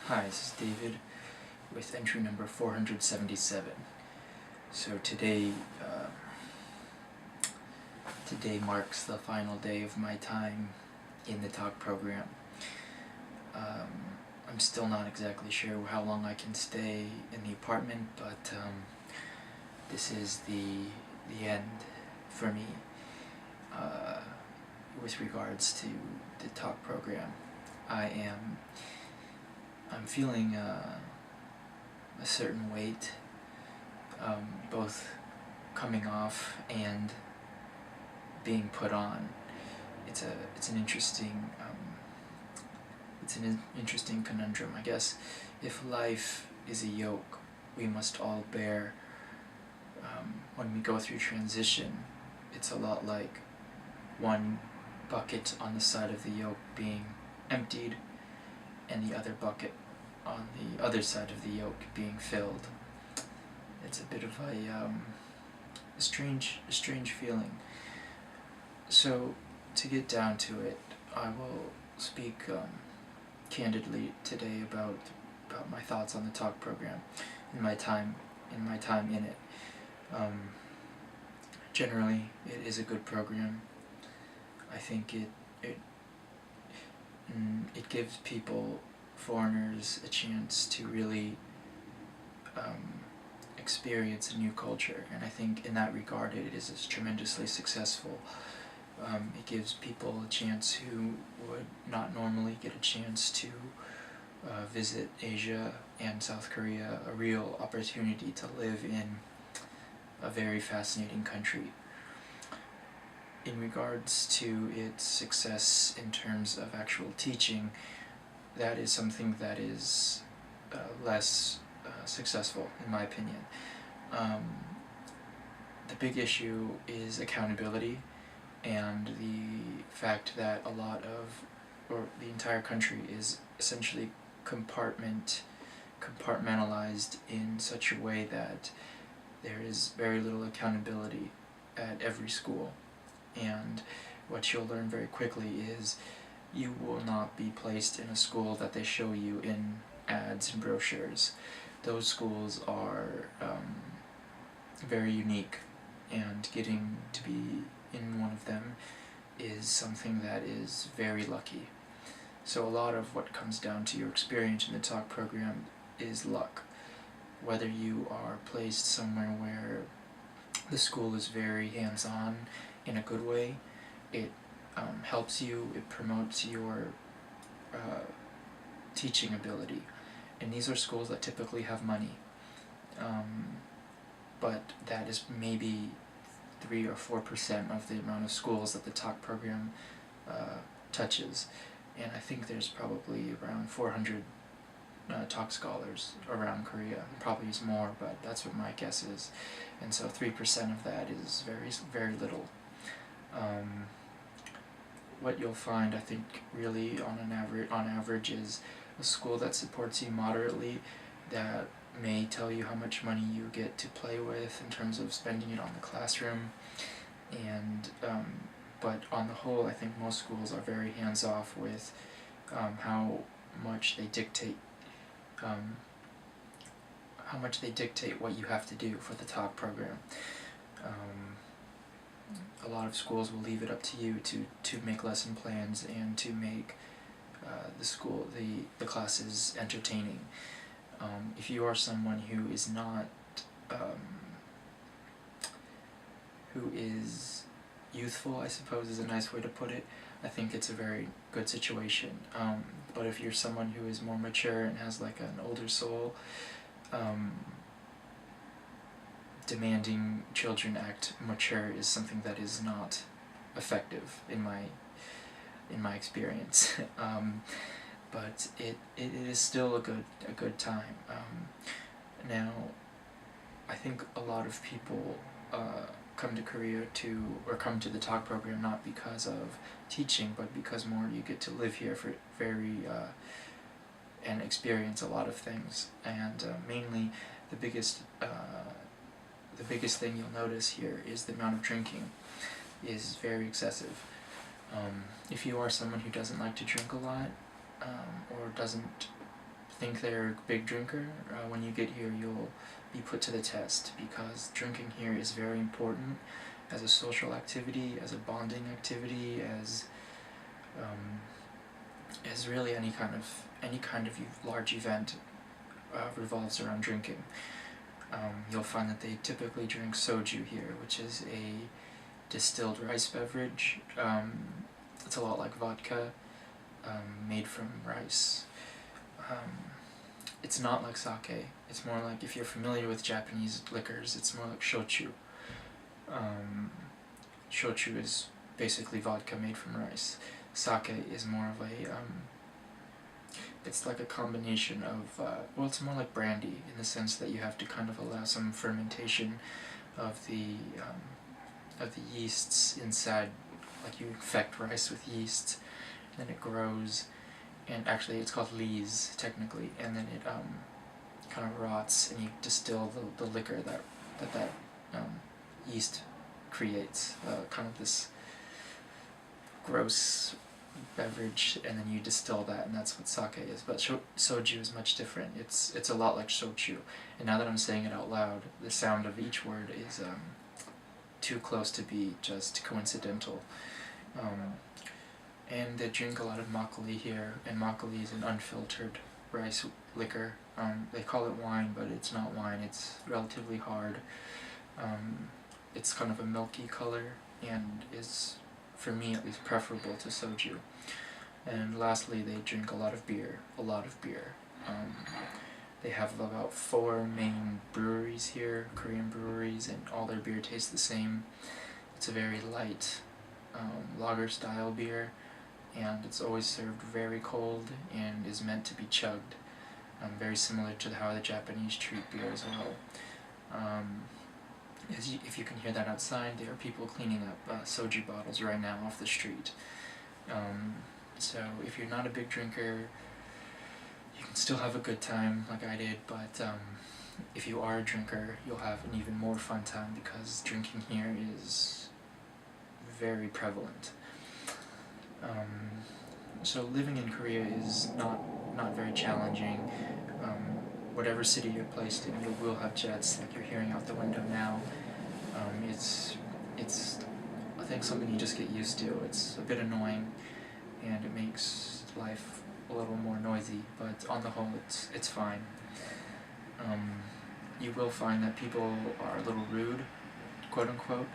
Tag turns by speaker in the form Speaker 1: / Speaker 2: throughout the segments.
Speaker 1: Hi, this is David with entry number 477. So today marks the final day of my time in the talk program. I'm still not exactly sure how long I can stay in the apartment, but this is the end for me with regards to the talk program. I'm feeling a certain weight, both coming off and being put on. It's an interesting conundrum, I guess. If life is a yoke we must all bear, when we go through transition, it's a lot like one bucket on the side of the yoke being emptied and the other bucket on the other side of the yoke being filled. It's a bit of a strange feeling. So, to get down to it, I will speak candidly today about my thoughts on the talk program and my time in it. Generally, it is a good program. I think it gives people, foreigners, a chance to really experience a new culture, and I think in that regard it is tremendously successful. It gives people a chance who would not normally get a chance to visit Asia and South Korea, a real opportunity to live in a very fascinating country. In regards to its success in terms of actual teaching, that is something that is less successful, in my opinion. The big issue is accountability, and the fact that the entire country is essentially compartmentalized in such a way that there is very little accountability at every school. And what you'll learn very quickly is you will not be placed in a school that they show you in ads and brochures. Those schools are very unique, and getting to be in one of them is something that is very lucky. So a lot of what comes down to your experience in the talk program is luck. Whether you are placed somewhere where the school is very hands-on in a good way, it helps you, it promotes your teaching ability. And these are schools that typically have money, but that is maybe 3 or 4% of the amount of schools that the talk program touches. And I think there's probably around 400 talk scholars around Korea. Probably is more, but that's what my guess is. And so 3% of that is very, very little. What you'll find, I think, really on average is a school that supports you moderately, that may tell you how much money you get to play with in terms of spending it on the classroom, and but on the whole I think most schools are very hands-off with how much they dictate what you have to do for the talk program. A lot of schools will leave it up to you to make lesson plans and to make the classes entertaining. If you are someone who is not who is youthful, I suppose is a nice way to put it, I think it's a very good situation. But if you're someone who is more mature and has like an older soul, demanding children act mature is something that is not effective in my experience. But it is still a good time. Now, I think a lot of people come to Korea come to the talk program not because of teaching, but because more you get to live here for and experience a lot of things. And mainly the biggest thing you'll notice here is the amount of drinking is very excessive. If you are someone who doesn't like to drink a lot, or doesn't think they're a big drinker, when you get here you'll be put to the test, because drinking here is very important as a social activity, as a bonding activity, as really any kind of large event revolves around drinking. You'll find that they typically drink soju here, which is a distilled rice beverage. It's a lot like vodka, made from rice. It's not like sake. It's more like, if you're familiar with Japanese liquors, it's more like shochu. Shochu is basically vodka made from rice. Sake is more of a, it's like a combination of, well, it's more like brandy, in the sense that you have to kind of allow some fermentation of the yeasts inside. Like, you infect rice with yeast, and then it grows, and actually it's called lees, technically, and then it kind of rots, and you distill the liquor that yeast creates, kind of this gross beverage, and then you distill that, and that's what sake is. But soju is much different. It's a lot like shochu, and now that I'm saying it out loud, the sound of each word is too close to be just coincidental. And they drink a lot of makgeolli here, and makgeolli is an unfiltered rice liquor. They call it wine, but it's not wine. It's relatively hard. It's kind of a milky color, and is, for me at least, preferable to soju. And lastly, they drink a lot of beer. They have about 4 main breweries here, Korean breweries, and all their beer tastes the same. It's a very light lager-style beer, and it's always served very cold and is meant to be chugged. Very similar to how the Japanese treat beer as well. If you can hear that outside, there are people cleaning up soju bottles right now off the street. So if you're not a big drinker, you can still have a good time like I did, but if you are a drinker, you'll have an even more fun time, because drinking here is very prevalent. So living in Korea is not very challenging. Whatever city you're placed in, you will have jets like you're hearing out the window now. It's I think something you just get used to. It's a bit annoying, and it makes life a little more noisy, but on the whole it's fine. You will find that people are a little rude, quote unquote,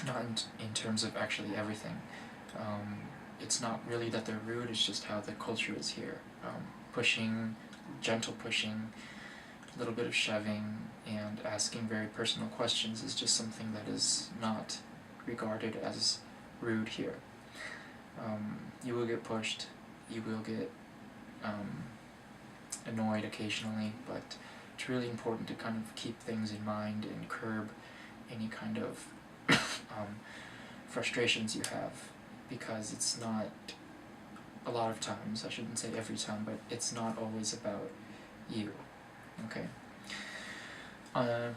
Speaker 1: not in terms of actually everything. It's not really that they're rude, it's just how the culture is here. Pushing, gentle pushing, a little bit of shoving, and asking very personal questions is just something that is not regarded as rude here. You will get pushed, you will get annoyed occasionally, but it's really important to kind of keep things in mind and curb any kind of frustrations you have, because it's not, a lot of times, I shouldn't say every time, but it's not always about you, okay?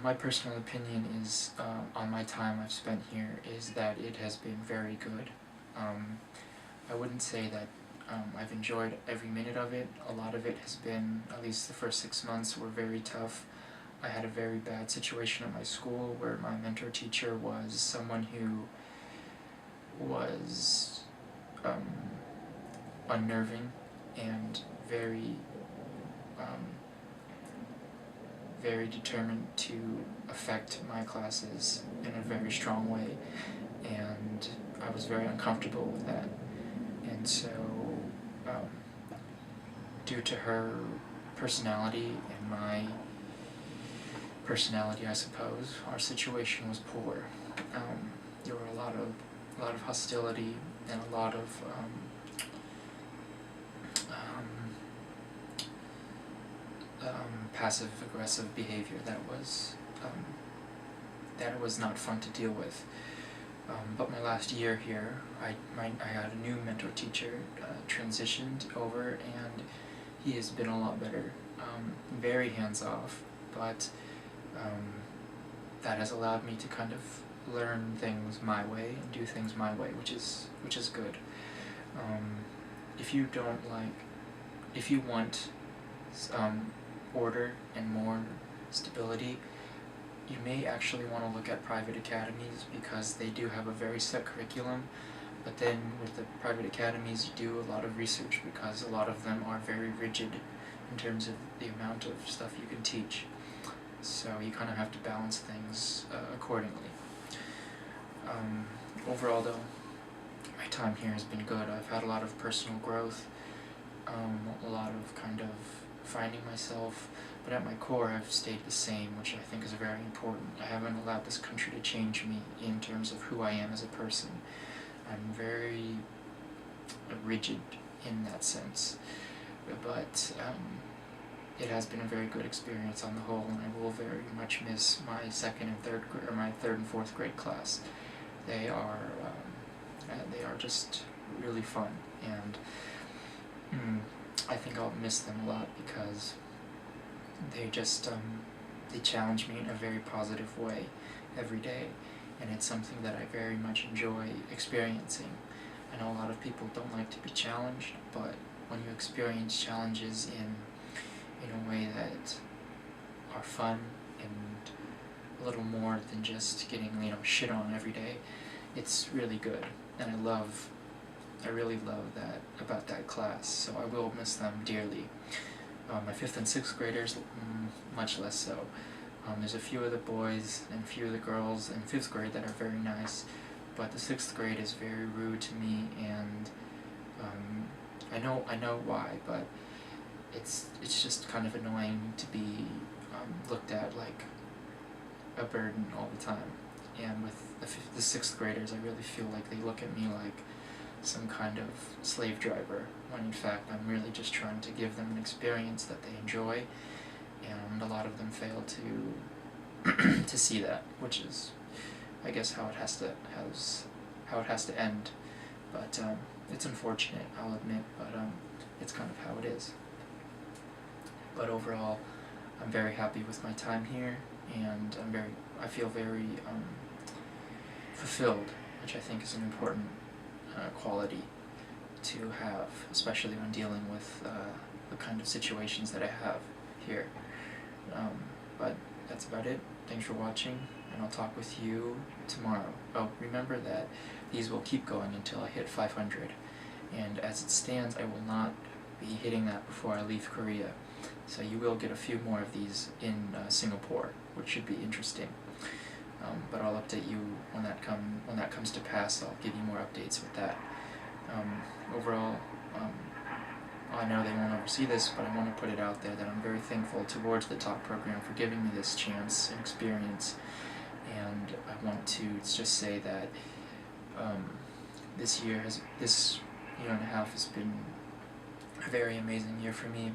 Speaker 1: My personal opinion is, on my time I've spent here, is that it has been very good. I wouldn't say that I've enjoyed every minute of it. A lot of it has been, at least the first 6 months were very tough. I had a very bad situation at my school where my mentor teacher was someone who was unnerving and very determined to affect my classes in a very strong way, and I was very uncomfortable with that. And so, due to her personality and my personality, I suppose, our situation was poor. There were a lot of hostility and a lot of passive-aggressive behavior that was not fun to deal with. But my last year here, I had a new mentor teacher, transitioned over, and he has been a lot better. Very hands-off, but that has allowed me to kind of learn things my way and do things my way, which is good. If you don't like if you want order and more stability, you may actually want to look at private academies, because they do have a very set curriculum. But then with the private academies, you do a lot of research, because a lot of them are very rigid in terms of the amount of stuff you can teach. So you kind of have to balance things accordingly. Overall though, my time here has been good. I've had a lot of personal growth, a lot of kind of finding myself, but at my core I've stayed the same, which I think is very important. I haven't allowed this country to change me in terms of who I am as a person. I'm very rigid in that sense, but it has been a very good experience on the whole, and I will very much miss my my third and fourth grade class. They are just really fun, and I think I'll miss them a lot, because they just they challenge me in a very positive way every day, and it's something that I very much enjoy experiencing. I know a lot of people don't like to be challenged, but when you experience challenges in a way that are fun and a little more than just getting shit on every day, it's really good, and I really love that about that class. So I will miss them dearly. My 5th and 6th graders, much less so. There's a few of the boys and a few of the girls in 5th grade that are very nice, but the 6th grade is very rude to me, and I know why, but it's just kind of annoying to be looked at like a burden all the time. And with the 6th graders, I really feel like they look at me like some kind of slave driver, when in fact I'm really just trying to give them an experience that they enjoy, and a lot of them fail to see that, which is, I guess, how it has to end. But it's unfortunate, I'll admit, but it's kind of how it is. But overall, I'm very happy with my time here, and I feel very fulfilled, which I think is an important quality to have, especially when dealing with the kind of situations that I have here. But that's about it. Thanks for watching, and I'll talk with you tomorrow. Oh, remember that these will keep going until I hit 500, and as it stands, I will not be hitting that before I leave Korea. So you will get a few more of these in Singapore, which should be interesting. But I'll update you when that comes to pass. I'll give you more updates with that. Overall, I know they won't ever see this, but I want to put it out there that I'm very thankful towards the talk program for giving me this chance and experience. And I want to just say that this year and a half has been a very amazing year for me,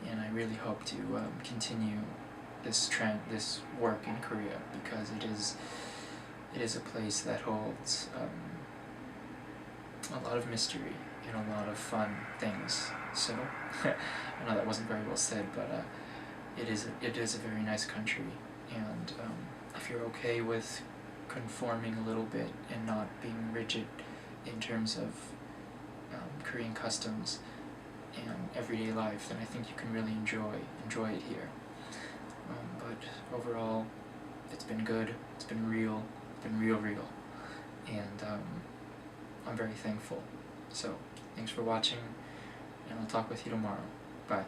Speaker 1: and I really hope to continue this work in Korea, because it is a place that holds a lot of mystery and a lot of fun things. So I know that wasn't very well said, but it is a very nice country, and if you're okay with conforming a little bit and not being rigid in terms of Korean customs and everyday life, then I think you can really enjoy it here. But overall, it's been good, it's been real, and I'm very thankful. So, thanks for watching, and I'll talk with you tomorrow. Bye.